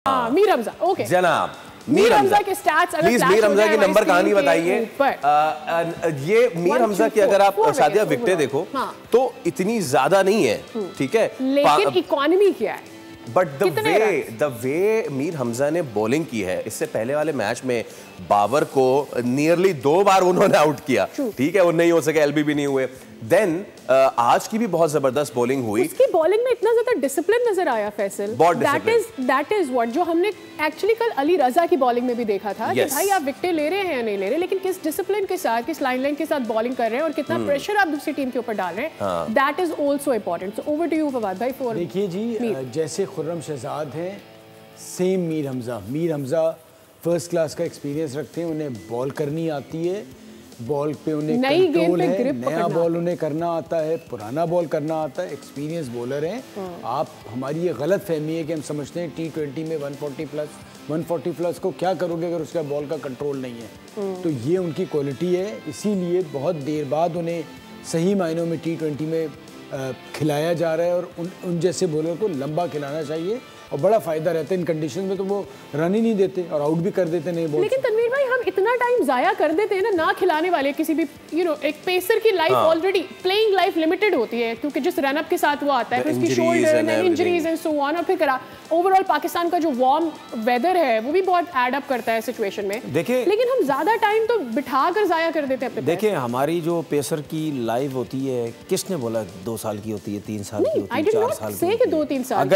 Mir Hamza, okay जनाब मीर हमजा के stats अगर प्लीज मीर हमजा की नंबर कहानी बताइए। ये मीर हमजा की अगर आप शादिया विकेटें देखो तो इतनी ज्यादा नहीं है, ठीक है, लेकिन इकोनॉमी क्या है, but the way Mir Hamza ने बॉलिंग की है, इससे पहले वाले मैच में बाबर को नियरली 2 बार उन्होंने आउट किया, ठीक है, वो नहीं हो सके, एलबीबी नहीं हुए। देन आज की भी बहुत जबरदस्त बॉलिंग हुई। उसकी बॉलिंग में इतना ज्यादा डिसिप्लिन नजर आया फैसल, दैट इज व्हाट जो हमने एक्चुअली कल अली रजा की बॉलिंग में भी देखा था कि भाई आप विकेटें ले रहे हैं या नहीं ले रहे, लेकिन किस डिसिप्लिन के साथ, किस लाइन के साथ बॉलिंग कर रहे हैं और कितना प्रेशर आप दूसरी टीम के ऊपर डाल रहे हैं, that is also important. So over to you Fawad भाई। फॉर देखिए जी, जैसे खुर्रम शहजाद हैं, same Mir Hamza first class का एक्सपीरियंस रखते हैं, उन्हें बॉल करनी आती है, बॉल पे उन्हें कंट्रोल है, नया बॉल उन्हें करना आता है, पुराना बॉल करना आता है, एक्सपीरियंस बॉलर हैं। आप हमारी ये गलत फहमी है कि हम समझते हैं T20 में 140 प्लस को क्या करोगे अगर उसका बॉल का कंट्रोल नहीं है, तो ये उनकी क्वालिटी है। इसीलिए बहुत देर बाद उन्हें सही मायनों में T20 में खिलाया जा रहा है और उन जैसे बॉलर को लंबा खिलाना चाहिए और बड़ा फायदा रहता है। इन कंडीशन में तो वो रन ही नहीं देते और आउट भी कर देते नहीं बॉल। लेकिन तनवीर भाई हम इतना टाइम जाया कर देते हैं ना खिलाने वाले किसी भी एक पेसर की life already playing life limited होती है, क्योंकि जिस रनअप के साथ वो आता है फिर उसकी shoulder and injuries and so on, और फिर ओवरऑल पाकिस्तान का जो वार्म वेदर है वो भी बहुत एड अप करता है सिचुएशन में। देखिए, लेकिन हम ज्यादा टाइम तो बिठा कर जाया कर देते हैं। देखिए हमारी जो पेसर की लाइफ होती है, किसने बोला 2 साल की होती है, 3 साल की होती है, 4 साल की होती है, 2-3 साल।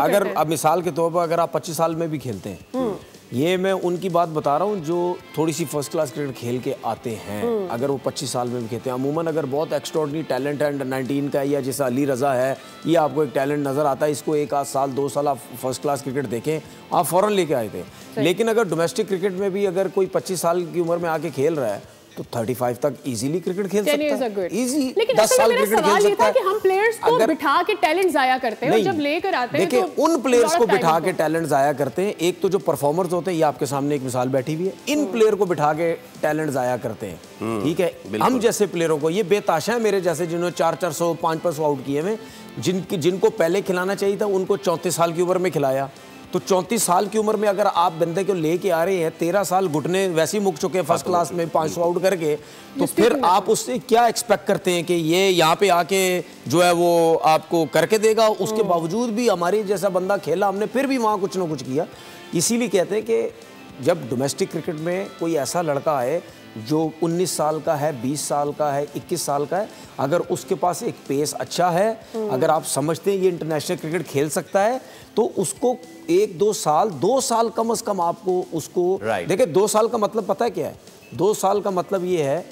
अगर अब मिसाल के तौर पर अगर आप 25 साल में भी खेलते हैं, ये मैं उनकी बात बता रहा हूँ जो थोड़ी सी फर्स्ट क्लास क्रिकेट खेल के आते हैं, अगर वो 25 साल में भी खेलते हैं। अमूमन अगर बहुत एक्स्ट्राऑर्डिनरी टैलेंट है अंडर 19 का, या जैसा अली रज़ा है, ये आपको एक टैलेंट नज़र आता है, इसको 1 आध साल 2 साल आप फर्स्ट क्लास क्रिकेट देखें, आप फ़ौरन लेके आए थे। लेकिन अगर डोमेस्टिक क्रिकेट में भी अगर कोई 25 साल की उम्र में आके खेल रहा है तो 35 तक इजीली क्रिकेट खेल सकता है, इजी। लेकिन 10 साल क्रिकेट खेल सकता है कि हम प्लेयर्स को बिठा के टैलेंट जाया करते हैं और जब लेकर आते हैं देखिए उन प्लेयर्स को बिठा के टैलेंट जाया करते हैं। एक तो जो परफॉर्मर्स होते हैं, ये आपके सामने एक मिसाल बैठी हुई है, इन प्लेयर को बिठा के टैलेंट जाया करते हैं, ठीक है। हम जैसे प्लेयरों को, ये बेताशा है मेरे जैसे जिन्होंने 400 500 आउट किए हैं, जिनको पहले खिलाना चाहिए था उनको 34 साल की उम्र में खिलाया। तो 34 साल की उम्र में अगर आप बंदे को लेके आ रहे हैं, 13 साल घुटने वैसे ही मुक चुके हैं फर्स्ट क्लास में 500 आउट करके, तो फिर आप उससे क्या एक्सपेक्ट करते हैं कि ये यहाँ पे आके जो है वो आपको करके देगा। उसके बावजूद भी हमारे जैसा बंदा खेला, हमने फिर भी वहाँ कुछ ना कुछ किया। इसीलिए कहते हैं कि जब डोमेस्टिक क्रिकेट में कोई ऐसा लड़का है जो 19 साल का है, 20 साल का है, 21 साल का है, अगर उसके पास एक पेस अच्छा है, अगर आप समझते हैं ये इंटरनेशनल क्रिकेट खेल सकता है, तो उसको 2 साल कम से कम आपको उसको देखिए। 2 साल का मतलब पता है क्या है? 2 साल का मतलब ये है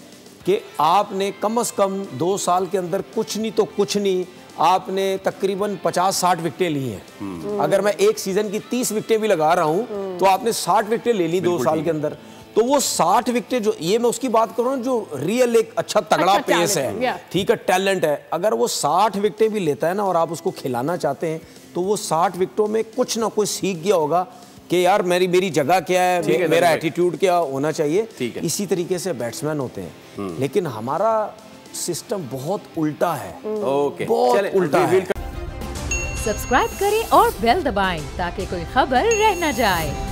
कि आपने कम से कम 2 साल के अंदर कुछ नहीं तो कुछ नहीं, आपने तकरीबन 50-60 विकेटें ली हैं। अगर मैं एक सीजन की 30 विकेटें भी लगा रहा हूं तो आपने 60 विकेटें ले ली 2 साल के अंदर। तो वो 60 विकेटें जो, ये मैं उसकी बात कर रहा हूँ जो रियल एक अच्छा तगड़ा पेस है, ठीक है, टैलेंट है, अगर वो 60 विकेटें भी लेता है ना और आप उसको खिलाना चाहते हैं, तो वो 60 विकेटों में कुछ ना कुछ सीख गया होगा कि यार मेरी जगह क्या है, मेरा एटीट्यूड क्या होना चाहिए। इसी तरीके से बैट्समैन होते हैं, लेकिन हमारा सिस्टम बहुत उल्टा है, बहुत उल्टा है। सब्सक्राइब करें और बेल दबाएं ताकि कोई खबर रह न जाए।